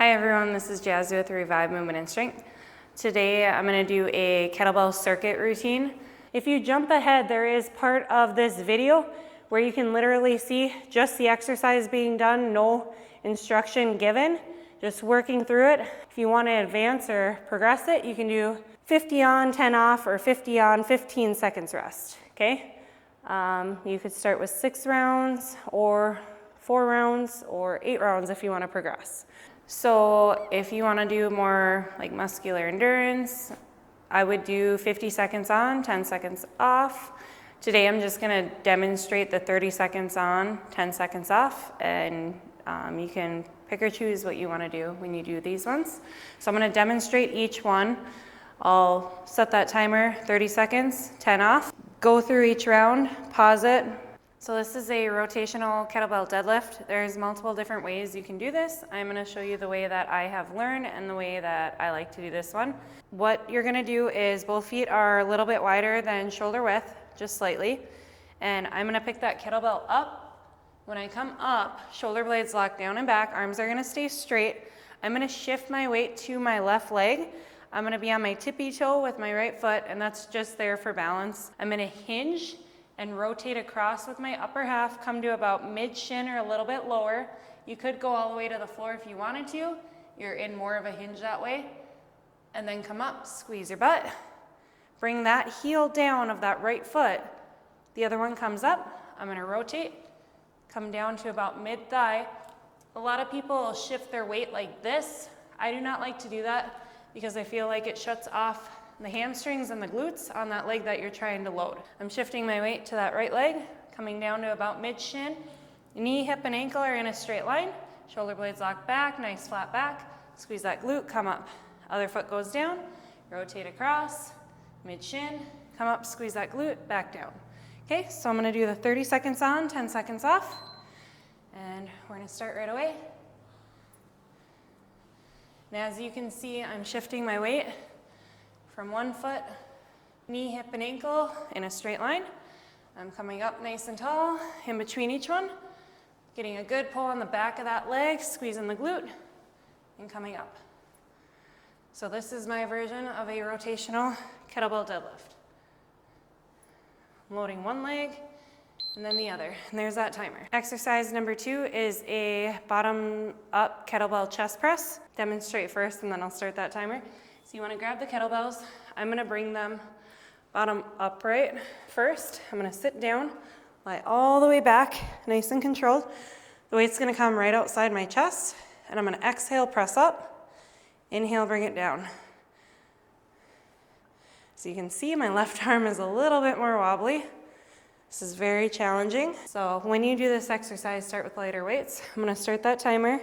Hi everyone, this is Jazzy with Revive Movement and Strength. Today I'm going to do a kettlebell circuit routine. If you jump ahead, there is part of this video where you can literally see just the exercise being done, no instruction given, just working through it. If you want to advance or progress it, you can do 50 on, 10 off, or 50 on, 15 seconds rest, okay? You could start with 6 rounds or 4 rounds or 8 rounds if you want to progress. So if you want to do more like muscular endurance, I would do 50 seconds on, 10 seconds off. Today I'm just going to demonstrate the 30 seconds on, 10 seconds off, and you can pick or choose what you want to do when you do these ones. So I'm going to demonstrate each one. I'll set that timer, 30 seconds, 10 off. Go through each round, pause it. So this is a rotational kettlebell deadlift. There's multiple different ways you can do this. I'm going to show you the way that I have learned and the way that I like to do this one. What you're going to do is both feet are a little bit wider than shoulder width, just slightly. And I'm going to pick that kettlebell up. When I come up, shoulder blades lock down and back, arms are going to stay straight. I'm going to shift my weight to my left leg. I'm going to be on my tippy toe with my right foot, and that's just there for balance. I'm going to hinge and rotate across with my upper half, come to about mid-shin or a little bit lower. You could go all the way to the floor if you wanted to. You're in more of a hinge that way. And then come up, squeeze your butt. Bring that heel down of that right foot. The other one comes up. I'm gonna rotate, come down to about mid-thigh. A lot of people will shift their weight like this. I do not like to do that because I feel like it shuts off the hamstrings and the glutes on that leg that you're trying to load. I'm shifting my weight to that right leg, coming down to about mid-shin. Knee, hip, and ankle are in a straight line. Shoulder blades lock back, nice flat back. Squeeze that glute, come up. Other foot goes down, rotate across, mid-shin, come up, squeeze that glute, back down. Okay, so I'm gonna do the 30 seconds on, 10 seconds off. And we're gonna start right away. And as you can see, I'm shifting my weight from one foot, knee, hip, and ankle in a straight line. I'm coming up nice and tall in between each one, getting a good pull on the back of that leg, squeezing the glute, and coming up. So this is my version of a rotational kettlebell deadlift. I'm loading one leg and then the other, and there's that timer. Exercise number 2 is a bottom up kettlebell chest press. Demonstrate first and then I'll start that timer. So you want to grab the kettlebells. I'm going to bring them bottom upright first. I'm going to sit down, lie all the way back, nice and controlled. The weight's going to come right outside my chest, and I'm going to exhale, press up, inhale, bring it down. So you can see my left arm is a little bit more wobbly. This is very challenging. So when you do this exercise, start with lighter weights. I'm going to start that timer.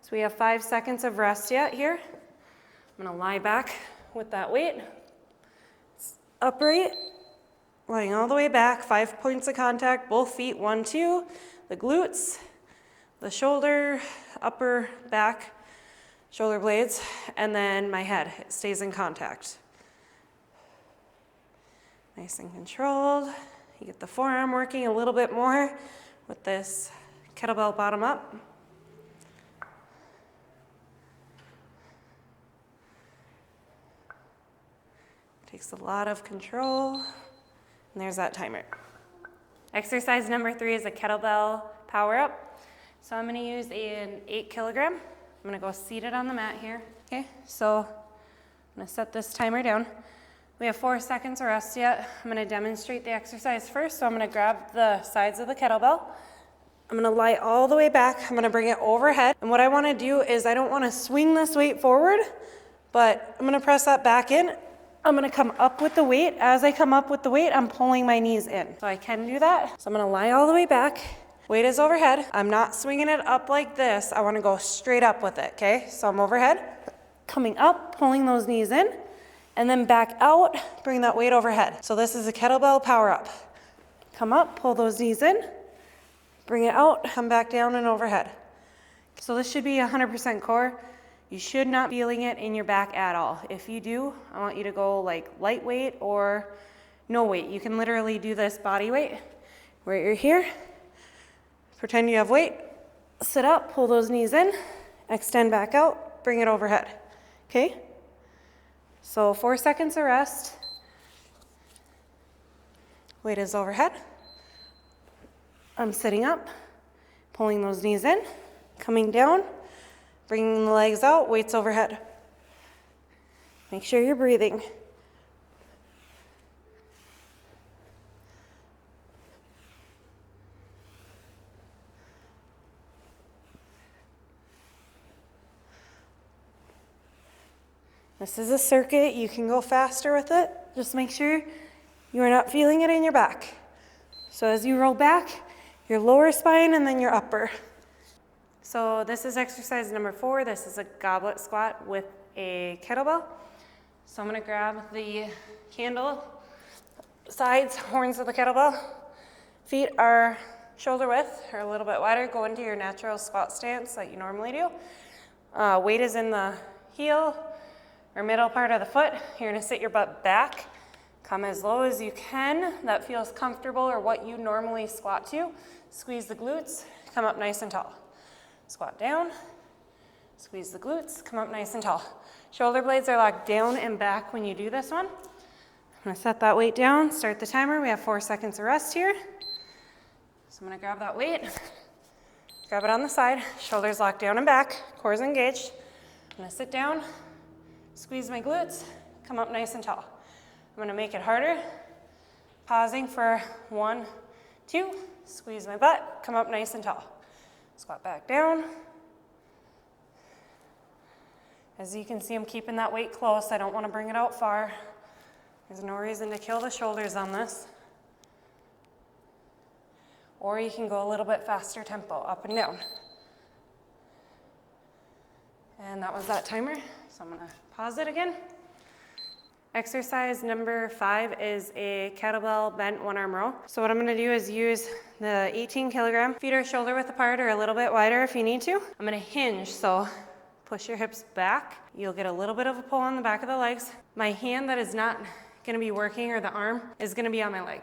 So we have 5 seconds of rest yet here. I'm gonna lie back with that weight. Upright, lying all the way back, 5 points of contact, both feet, 1, 2, the glutes, the shoulder, upper back, shoulder blades, and then my head, it stays in contact. Nice and controlled. You get the forearm working a little bit more with this kettlebell bottom up. Takes a lot of control, and there's that timer. Exercise number 3 is a kettlebell power up. So I'm gonna use an 8 kilogram. I'm gonna go seated on the mat here. Okay, so I'm gonna set this timer down. We have 4 seconds of rest yet. I'm gonna demonstrate the exercise first. So I'm gonna grab the sides of the kettlebell. I'm gonna lie all the way back. I'm gonna bring it overhead. And what I wanna do is I don't wanna swing this weight forward, but I'm gonna press that back in. I'm gonna come up with the weight. As I come up with the weight, I'm pulling my knees in. So I can do that. So I'm gonna lie all the way back. Weight is overhead. I'm not swinging it up like this. I wanna go straight up with it, okay? So I'm overhead, coming up, pulling those knees in, and then back out, bring that weight overhead. So this is a kettlebell power up. Come up, pull those knees in, bring it out, come back down and overhead. So this should be 100% core. You should not be feeling it in your back at all. If you do, I want you to go like lightweight or no weight. You can literally do this body weight where you're here, pretend you have weight, sit up, pull those knees in, extend back out, bring it overhead, okay? So 4 seconds of rest. Weight is overhead. I'm sitting up, pulling those knees in, coming down, bringing the legs out, weights overhead. Make sure you're breathing. This is a circuit. You can go faster with it. Just make sure you are not feeling it in your back. So as you roll back, your lower spine and then your upper. So this is exercise number 4. This is a goblet squat with a kettlebell. So I'm gonna grab the handle, sides, horns of the kettlebell. Feet are shoulder width or a little bit wider. Go into your natural squat stance that you normally do. Weight is in the heel or middle part of the foot. You're gonna sit your butt back. Come as low as you can. That feels comfortable or what you normally squat to. Squeeze the glutes, come up nice and tall. Squat down, squeeze the glutes, come up nice and tall. Shoulder blades are locked down and back when you do this one. I'm gonna set that weight down, start the timer. We have 4 seconds of rest here. So I'm gonna grab that weight, grab it on the side, shoulders locked down and back, cores engaged. I'm gonna sit down, squeeze my glutes, come up nice and tall. I'm gonna make it harder. Pausing for 1, 2, squeeze my butt, come up nice and tall. Squat back down. As you can see, I'm keeping that weight close. I don't wanna bring it out far. There's no reason to kill the shoulders on this. Or you can go a little bit faster tempo, up and down. And that was that timer. So I'm gonna pause it again. Exercise number 5 is a kettlebell bent 1-arm row. So what I'm gonna do is use the 18 kilogram. Feet are shoulder width apart or a little bit wider if you need to. I'm gonna hinge, so push your hips back. You'll get a little bit of a pull on the back of the legs. My hand that is not gonna be working, or the arm, is gonna be on my leg.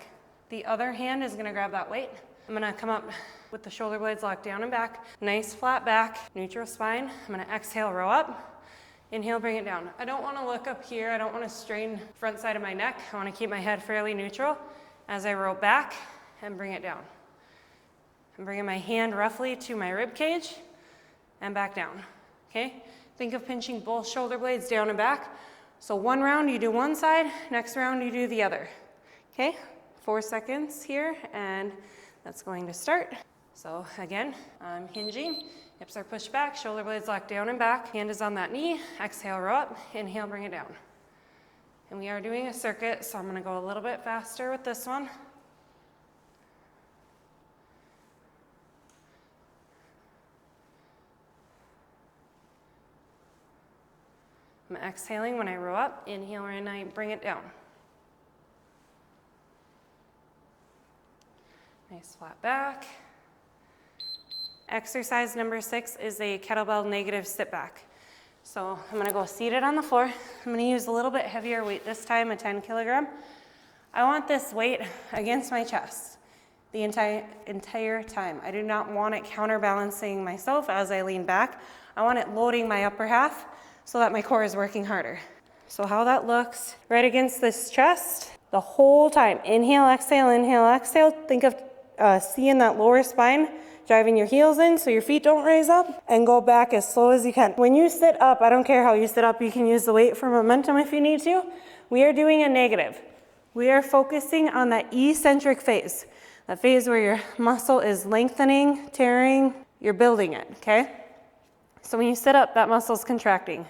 The other hand is gonna grab that weight. I'm gonna come up with the shoulder blades locked down and back. Nice flat back, neutral spine. I'm gonna exhale, row up. Inhale, bring it down. I don't wanna look up here. I don't wanna strain front side of my neck. I wanna keep my head fairly neutral as I roll back and bring it down. I'm bringing my hand roughly to my rib cage and back down, okay? Think of pinching both shoulder blades down and back. So one round you do one side, next round you do the other, okay? 4 seconds here, and that's going to start. So again, I'm hinging. Hips are pushed back, shoulder blades locked down and back. Hand is on that knee. Exhale, row up. Inhale, bring it down. And we are doing a circuit, so I'm gonna go a little bit faster with this one. I'm exhaling when I row up. Inhale when I bring it down. Nice flat back. Exercise number 6 is a kettlebell negative sit back. So I'm gonna go seated on the floor. I'm gonna use a little bit heavier weight this time, a 10 kilogram. I want this weight against my chest the entire time. I do not want it counterbalancing myself as I lean back. I want it loading my upper half so that my core is working harder. So how that looks, right against this chest the whole time. Inhale, exhale, inhale, exhale. Think of seeing that lower spine, driving your heels in so your feet don't raise up, and go back as slow as you can. When you sit up, I don't care how you sit up, you can use the weight for momentum if you need to. We are doing a negative. We are focusing on that eccentric phase, that phase where your muscle is lengthening, tearing, you're building it, okay? So when you sit up, that muscle's contracting.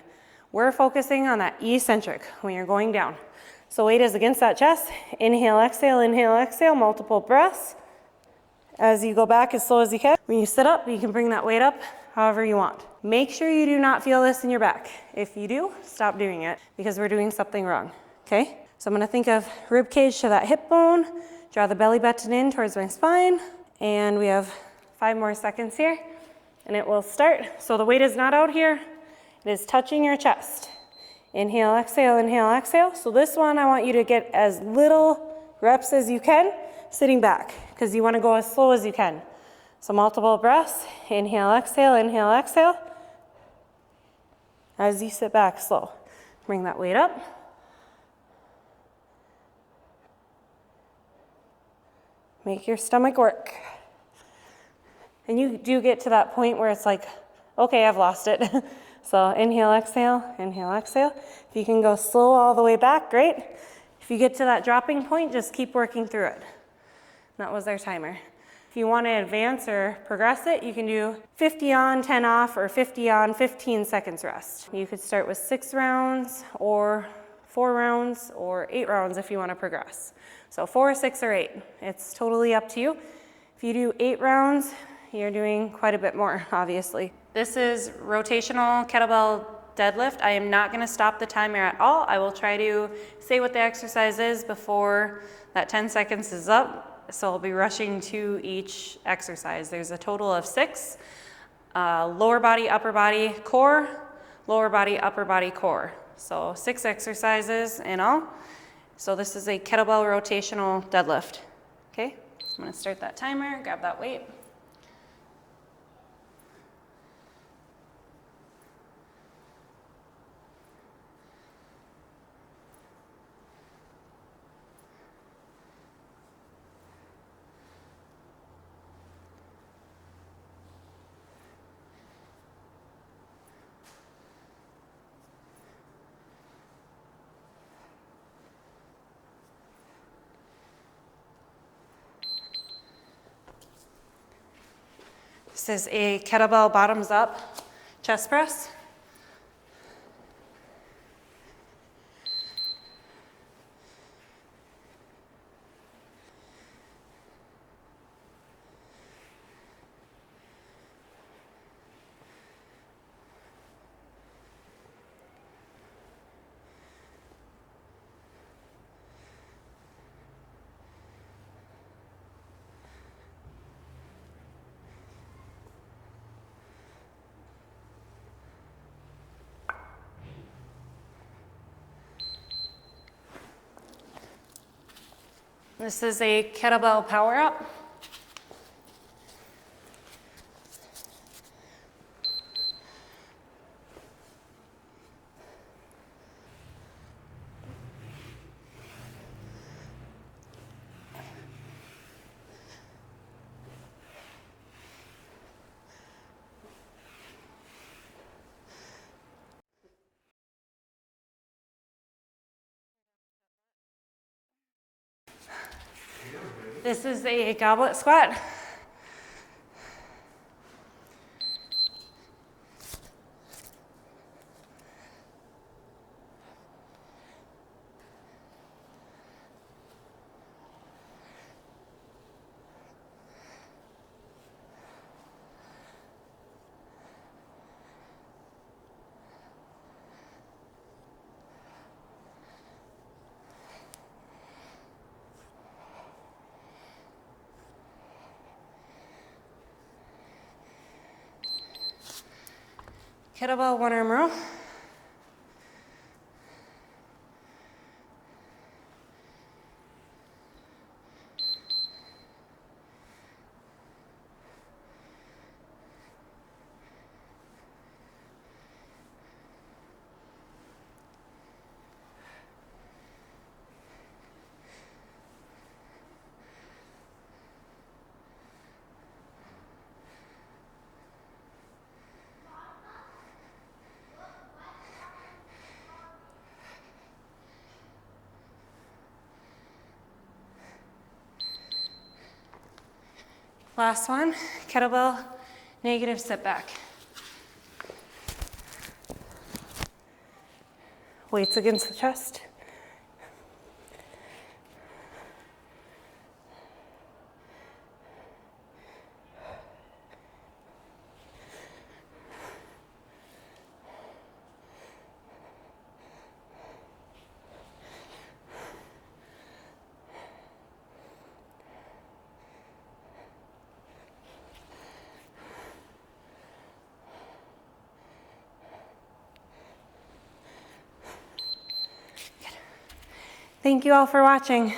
We're focusing on that eccentric when you're going down. So weight is against that chest. Inhale, exhale, multiple breaths. As you go back as slow as you can. When you sit up, you can bring that weight up however you want. Make sure you do not feel this in your back. If you do, stop doing it because we're doing something wrong, okay? So I'm gonna think of rib cage to that hip bone, draw the belly button in towards my spine, and we have 5 more seconds here, and it will start. So the weight is not out here, it is touching your chest. Inhale, exhale. So this one, I want you to get as little reps as you can, sitting back, because you want to go as slow as you can. So multiple breaths. Inhale, exhale. As you sit back, slow. Bring that weight up. Make your stomach work. And you do get to that point where it's like, okay, I've lost it. So inhale, exhale, inhale, exhale. If you can go slow all the way back, great. If you get to that dropping point, just keep working through it. That was our timer. If you want to advance or progress it, you can do 50 on, 10 off, or 50 on, 15 seconds rest. You could start with 6 rounds, or 4 rounds, or 8 rounds if you want to progress. So 4, 6, or 8. It's totally up to you. If you do 8 rounds, you're doing quite a bit more, obviously. This is rotational kettlebell deadlift. I am not gonna stop the timer at all. I will try to say what the exercise is before that 10 seconds is up. So I'll be rushing to each exercise. There's a total of 6. Lower body, upper body, core, lower body, upper body, core. So 6 exercises in all. So this is a kettlebell rotational deadlift. Okay, I'm gonna start that timer, grab that weight. This is a kettlebell bottoms up chest press. This is a kettlebell power up. This is a goblet squat. Kettlebell one arm row. Last one, kettlebell negative sit back. Weights against the chest. Thank you all for watching.